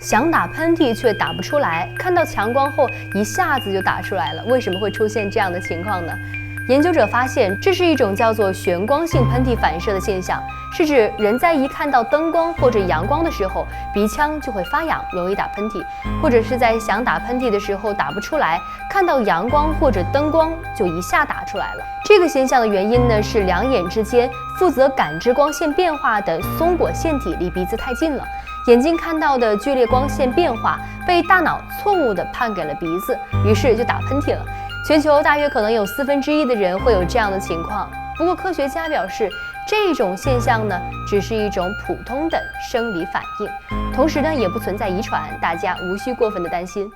想打喷嚏却打不出来，看到强光后一下子就打出来了。为什么会出现这样的情况呢？研究者发现，这是一种叫做旋光性喷嚏反射的现象，是指人在一看到灯光或者阳光的时候，鼻腔就会发痒，容易打喷嚏，或者是在想打喷嚏的时候打不出来，看到阳光或者灯光就一下打出来了。这个现象的原因呢，是两眼之间负责感知光线变化的松果腺体离鼻子太近了，眼睛看到的剧烈光线变化被大脑错误地判给了鼻子，于是就打喷嚏了。全球大约可能有1/4的人会有这样的情况。不过科学家表示，这种现象呢，只是一种普通的生理反应，同时呢，也不存在遗传，大家无需过分的担心。